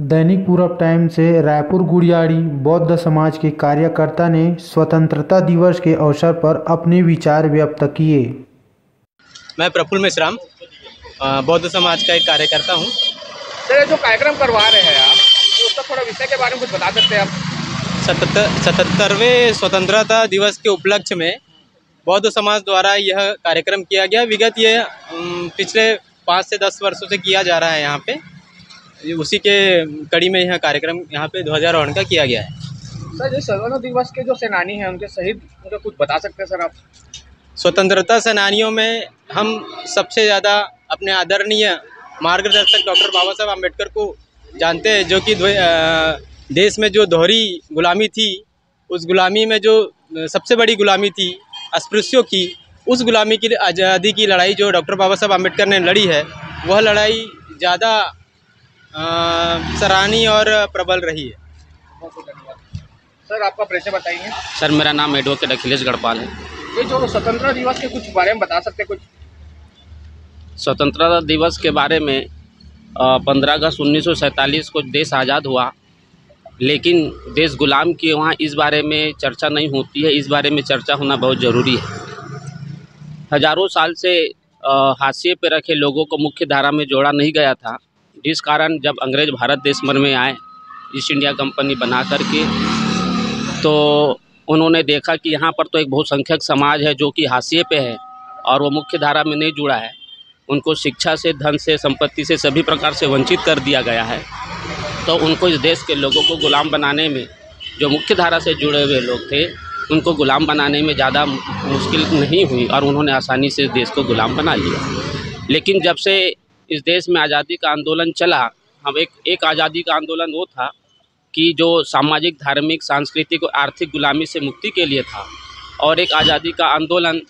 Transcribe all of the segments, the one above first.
दैनिक पूरब टाइम से रायपुर गुड़ियाड़ी बौद्ध समाज के कार्यकर्ता ने स्वतंत्रता दिवस के अवसर पर अपने विचार व्यक्त किए। मैं प्रफुल्ल मेश्राम बौद्ध समाज का एक कार्यकर्ता हूँ। सर, ये जो कार्यक्रम करवा रहे हैं आप, तो उसका थोड़ा विषय के बारे में कुछ बता सकते हैं आप? 77वें स्वतंत्रता दिवस के उपलक्ष्य में बौद्ध समाज द्वारा यह कार्यक्रम किया गया। विगत ये पिछले 5 से 10 वर्षों से किया जा रहा है। यहाँ पे उसी के कड़ी में यह कार्यक्रम यहाँ पे ध्वजारोहण का किया गया है। सर, जो स्वतंत्रता दिवस के जो सेनानी हैं उनके शहीद उनका कुछ बता सकते हैं सर आप? स्वतंत्रता सेनानियों में हम सबसे ज़्यादा अपने आदरणीय मार्गदर्शक डॉक्टर बाबा साहब आम्बेडकर को जानते हैं, जो कि देश में जो दोहरी गुलामी थी, उस गुलामी में जो सबसे बड़ी गुलामी थी अस्पृश्यों की, उस गुलामी की आज़ादी की लड़ाई जो डॉक्टर बाबा साहब आम्बेडकर ने लड़ी है, वह लड़ाई ज़्यादा सराहनीय और प्रबल रही है। बहुत बहुत धन्यवाद। सर, आपका परिचय बताइए। सर, मेरा नाम एडवोकेट अखिलेश गढ़पाल है। ये जो स्वतंत्रता दिवस के कुछ बारे में बता सकते हैं कुछ? स्वतंत्रता दिवस के बारे में 15 अगस्त 1947 को देश आज़ाद हुआ, लेकिन देश गुलाम किए, वहाँ इस बारे में चर्चा नहीं होती है। इस बारे में चर्चा होना बहुत ज़रूरी है। हज़ारों साल से हाशिए पे रखे लोगों को मुख्य धारा में जोड़ा नहीं गया था, जिस कारण जब अंग्रेज़ भारत देश भर में आए ईस्ट इंडिया कंपनी बना करके, तो उन्होंने देखा कि यहाँ पर तो एक बहुसंख्यक समाज है जो कि हाशिए पे है और वो मुख्य धारा में नहीं जुड़ा है। उनको शिक्षा से, धन से, संपत्ति से सभी प्रकार से वंचित कर दिया गया है। तो उनको इस देश के लोगों को गुलाम बनाने में, जो मुख्य धारा से जुड़े हुए लोग थे, उनको गुलाम बनाने में ज़्यादा मुश्किल नहीं हुई और उन्होंने आसानी से इस देश को गुलाम बना लिया। लेकिन जब से इस देश में आज़ादी का आंदोलन चला, हम एक आज़ादी का आंदोलन वो था कि जो सामाजिक, धार्मिक, सांस्कृतिक और आर्थिक गुलामी से मुक्ति के लिए था, और एक आज़ादी का आंदोलन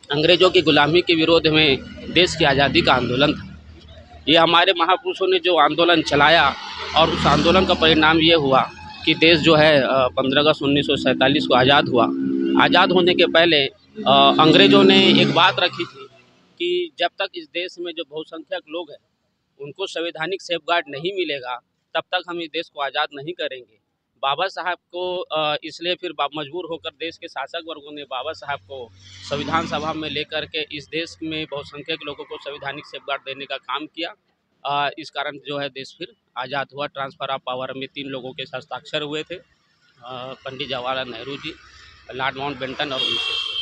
अंग्रेज़ों की गुलामी के विरोध में देश की आज़ादी का आंदोलन था। ये हमारे महापुरुषों ने जो आंदोलन चलाया और उस आंदोलन का परिणाम ये हुआ कि देश जो है 15 अगस्त 1947 को आज़ाद हुआ। आज़ाद होने के पहले अंग्रेज़ों ने एक बात रखी थी कि जब तक इस देश में जो बहुसंख्यक लोग हैं उनको संवैधानिक सेफगार्ड नहीं मिलेगा, तब तक हम इस देश को आज़ाद नहीं करेंगे। बाबा साहब को इसलिए फिर मजबूर होकर देश के शासक वर्गों ने बाबा साहब को संविधान सभा में लेकर के इस देश में बहुसंख्यक लोगों को संवैधानिक सेफगार्ड देने का काम किया। इस कारण जो है देश फिर आज़ाद हुआ। ट्रांसफ़र ऑफ पावर में 3 लोगों के हस्ताक्षर हुए थे, पंडित जवाहरलाल नेहरू जी, लॉर्ड माउंटबेटन और उनसे।